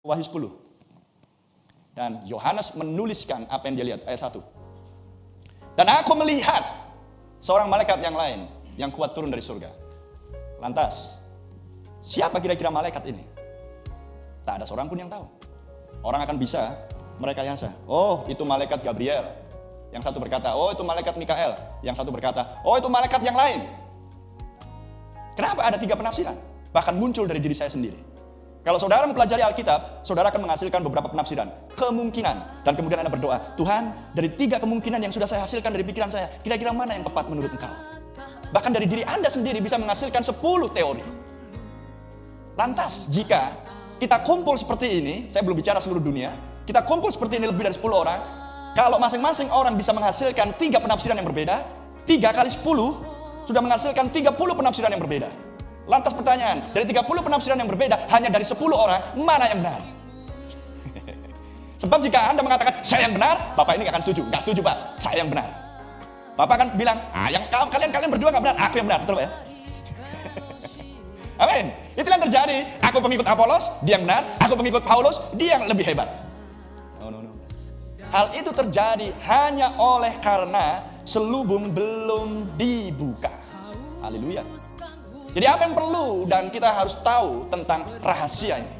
Wahyu 10. Dan Yohanes menuliskan apa yang dia lihat, ayat 1. Dan aku melihat seorang malaikat yang lain yang kuat turun dari surga. Lantas, siapa kira-kira malaikat ini? Tak ada seorang pun yang tahu. Orang akan bisa merekayasa. Oh, itu malaikat Gabriel. Yang satu berkata, oh itu malaikat Mikael. Yang satu berkata, oh itu malaikat yang lain. Kenapa ada 3 penafsiran? Bahkan muncul dari diri saya sendiri. Kalau saudara mempelajari Alkitab, saudara akan menghasilkan beberapa penafsiran, kemungkinan, dan kemudian Anda berdoa, Tuhan, dari 3 kemungkinan yang sudah saya hasilkan dari pikiran saya, kira-kira mana yang tepat menurut Engkau? Bahkan dari diri Anda sendiri bisa menghasilkan 10 teori. Lantas, jika kita kumpul seperti ini, saya belum bicara seluruh dunia, kita kumpul seperti ini lebih dari 10 orang, kalau masing-masing orang bisa menghasilkan 3 penafsiran yang berbeda, 3 kali 10 sudah menghasilkan 30 penafsiran yang berbeda. Lantas pertanyaan, dari 30 penafsiran yang berbeda, hanya dari 10 orang, mana yang benar? Sebab jika Anda mengatakan, saya yang benar, Bapak ini gak akan setuju. Gak setuju, Pak, saya yang benar. Bapak akan bilang, yang kalian berdua gak benar, aku yang benar, betul Pak ya? Amin. Itulah yang terjadi. Aku pengikut Apolos, dia yang benar. Aku pengikut Paulus, dia yang lebih hebat. No. Hal itu terjadi hanya oleh karena selubung belum dibuka. Haleluya. Jadi apa yang perlu dan kita harus tahu tentang rahasia ini?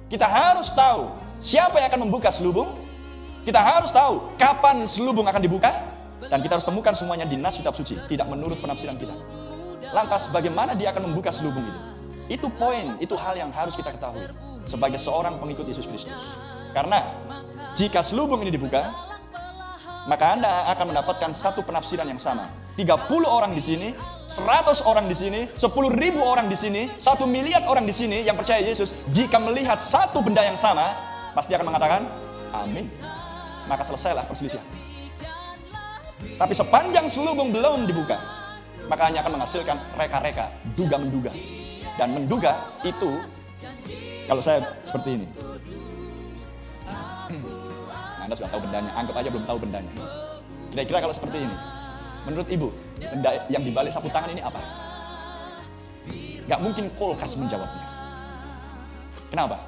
Kita harus tahu siapa yang akan membuka selubung. Kita harus tahu kapan selubung akan dibuka. Dan kita harus temukan semuanya di nas kitab suci, tidak menurut penafsiran kita. Lantas bagaimana dia akan membuka selubung itu? Itu poin, itu hal yang harus kita ketahui sebagai seorang pengikut Yesus Kristus. Karena jika selubung ini dibuka, maka Anda akan mendapatkan satu penafsiran yang sama. 30 orang di sini, 100 orang di sini, 10.000 orang di sini, 1 miliar orang di sini yang percaya Yesus, jika melihat satu benda yang sama, pasti akan mengatakan, amin. Maka selesailah perselisihan. Tapi sepanjang selubung belum dibuka, maka hanya akan menghasilkan reka-reka, duga-menduga. Dan menduga itu, kalau saya seperti ini. Anda sudah tahu bendanya, anggap aja belum tahu bendanya. Kira-kira kalau seperti ini, menurut Ibu, benda yang dibalik sapu tangan ini apa? Gak mungkin kulkas menjawabnya. Kenapa?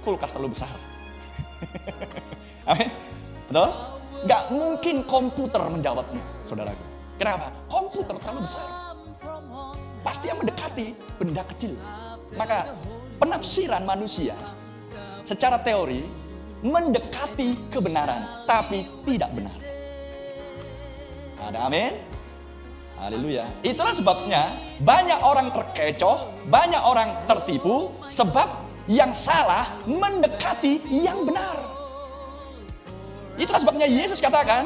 Kulkas terlalu besar. Amin? Betul? Gak mungkin komputer menjawabnya, saudaraku. Kenapa? Komputer terlalu besar. Pasti yang mendekati benda kecil. Maka penafsiran manusia secara teori mendekati kebenaran, tapi tidak benar. Ada amin? Haleluya. Itulah sebabnya banyak orang terkecoh, banyak orang tertipu, sebab yang salah mendekati yang benar. Itulah sebabnya Yesus katakan,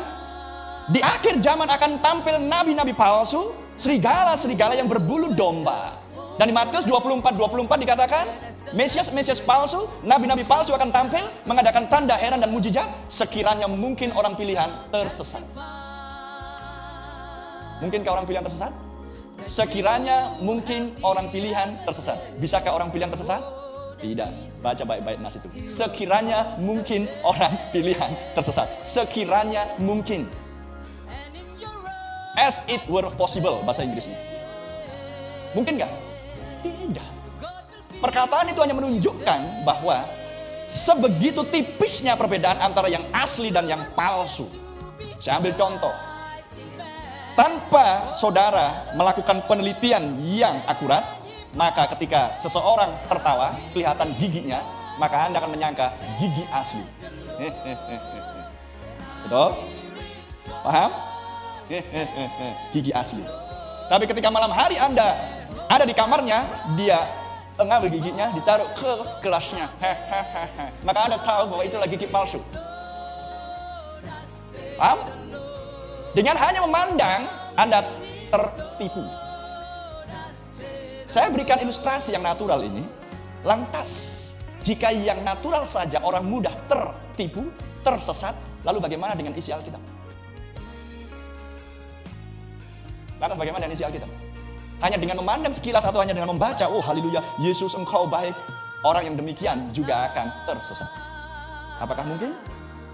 di akhir zaman akan tampil nabi-nabi palsu, serigala-serigala yang berbulu domba. Dan di Matius 24 dikatakan, Mesias palsu, nabi-nabi palsu akan tampil, mengadakan tanda heran dan mujizat, sekiranya mungkin orang pilihan tersesat. Mungkinkah orang pilihan tersesat? Sekiranya mungkin orang pilihan tersesat. Bisakah orang pilihan tersesat? Tidak. Baca baik-baik nas itu. Sekiranya mungkin orang pilihan tersesat. Sekiranya mungkin. As it were possible, bahasa Inggrisnya. Mungkin nggak? Tidak. Perkataan itu hanya menunjukkan bahwa sebegitu tipisnya perbedaan antara yang asli dan yang palsu. Saya ambil contoh. Tanpa saudara melakukan penelitian yang akurat, maka ketika seseorang tertawa, kelihatan giginya, maka Anda akan menyangka gigi asli. Betul? Paham? Gigi asli. Tapi ketika malam hari Anda ada di kamarnya, dia ngambil giginya, ditaruh ke gelasnya. Maka Anda tahu bahwa itulah gigi palsu. Paham? Dengan hanya memandang, Anda tertipu. Saya berikan ilustrasi yang natural ini. Lantas, jika yang natural saja orang mudah tertipu, tersesat, lalu bagaimana dengan isi Alkitab? Lantas bagaimana dengan isi Alkitab? Hanya dengan memandang sekilas atau hanya dengan membaca, oh haleluya, Yesus engkau baik, orang yang demikian juga akan tersesat. Apakah mungkin?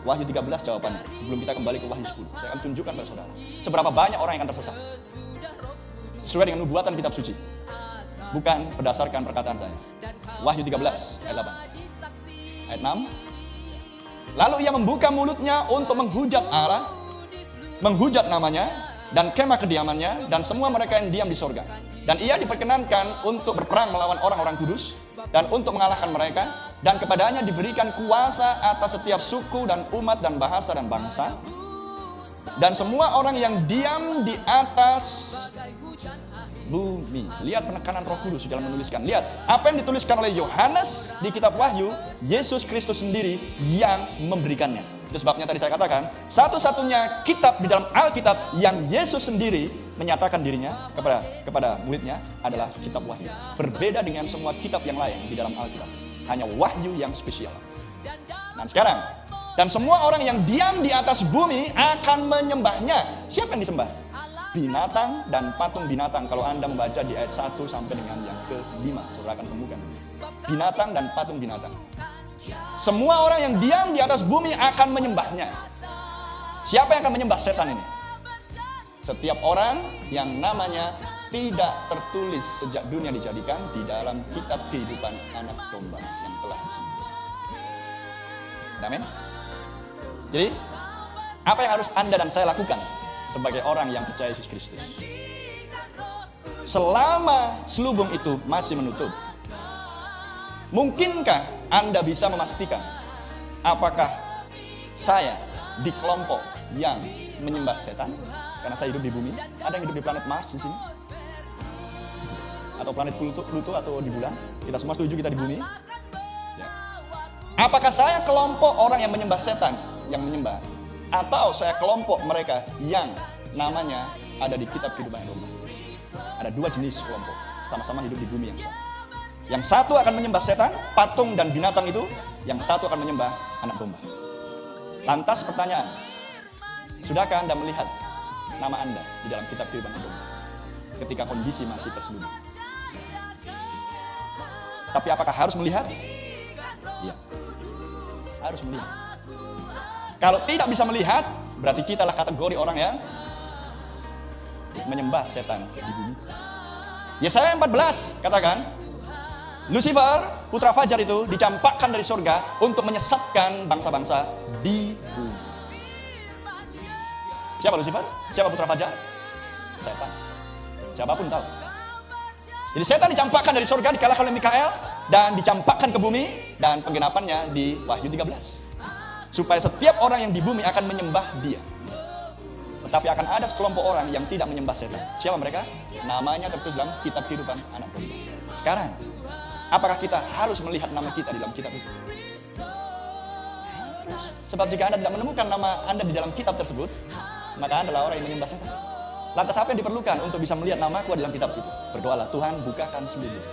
Wahyu 13 jawabannya. Sebelum kita kembali ke Wahyu 10, saya akan tunjukkan pada saudara seberapa banyak orang yang akan tersesat. Sesuai dengan nubuatan kitab suci, bukan berdasarkan perkataan saya. Wahyu 13 ayat 8. Ayat 6. Lalu ia membuka mulutnya untuk menghujat Allah, menghujat namanya, dan kemah kediamannya, dan semua mereka yang diam di sorga. Dan ia diperkenankan untuk berperang melawan orang-orang kudus, dan untuk mengalahkan mereka, dan kepadanya diberikan kuasa atas setiap suku dan umat dan bahasa dan bangsa. Dan semua orang yang diam di atas bumi. Lihat penekanan Roh Kudus dalam menuliskan. Lihat apa yang dituliskan oleh Yohanes di kitab Wahyu, Yesus Kristus sendiri yang memberikannya. Itu sebabnya tadi saya katakan, satu-satunya kitab di dalam Alkitab yang Yesus sendiri menyatakan dirinya kepada muridnya adalah kitab Wahyu. Berbeda dengan semua kitab yang lain di dalam Alkitab. Hanya Wahyu yang spesial. Nah sekarang, dan semua orang yang diam di atas bumi akan menyembahnya. Siapa yang disembah? Binatang dan patung binatang. Kalau Anda membaca di ayat 1 sampai dengan yang ke-5, saudara akan temukan. Binatang dan patung binatang. Semua orang yang diam di atas bumi akan menyembahnya. Siapa yang akan menyembah setan ini? Setiap orang yang namanya tidak tertulis sejak dunia dijadikan di dalam kitab kehidupan anak domba yang telah disembelih. Amin. Jadi, apa yang harus Anda dan saya lakukan sebagai orang yang percaya Yesus Kristus? Selama selubung itu masih menutup, mungkinkah Anda bisa memastikan apakah saya di kelompok yang menyembah setan? Karena saya hidup di bumi. Ada yang hidup di planet Mars di sini? Atau planet Pluto atau di bulan? Kita semua setuju kita di bumi. Ya. Apakah saya kelompok orang yang menyembah setan, yang menyembah? Atau saya kelompok mereka yang namanya ada di kitab kehidupan domba? Ada dua jenis kelompok, sama-sama hidup di bumi yang sama. Yang satu akan menyembah setan, patung dan binatang itu. Yang satu akan menyembah anak domba. Lantas pertanyaan, sudahkah Anda melihat nama Anda di dalam kitab kehidupan domba ketika kondisi masih terselubung? Tapi apakah harus melihat? Iya, harus melihat. Kalau tidak bisa melihat, berarti kita lah kategori orang yang menyembah setan di bumi. Yesaya 14 katakan, Lucifer, putra fajar itu dicampakkan dari surga untuk menyesatkan bangsa-bangsa di bumi. Siapa Lucifer? Siapa putra fajar? Setan. Siapapun tahu. Jadi setan dicampakkan dari surga, dikalahkan oleh Mikael, dan dicampakkan ke bumi, dan penggenapannya di Wahyu 13. Supaya setiap orang yang di bumi akan menyembah dia. Tetapi akan ada sekelompok orang yang tidak menyembah setan. Siapa mereka? Namanya tertulis dalam kitab kehidupan anak domba. Sekarang, apakah kita harus melihat nama kita di dalam kitab itu? Harus. Sebab jika Anda tidak menemukan nama Anda di dalam kitab tersebut, maka Anda adalah orang yang menyembah setan. Lantas apa yang diperlukan untuk bisa melihat namaku dalam kitab itu? Berdoalah, Tuhan bukakan selubung.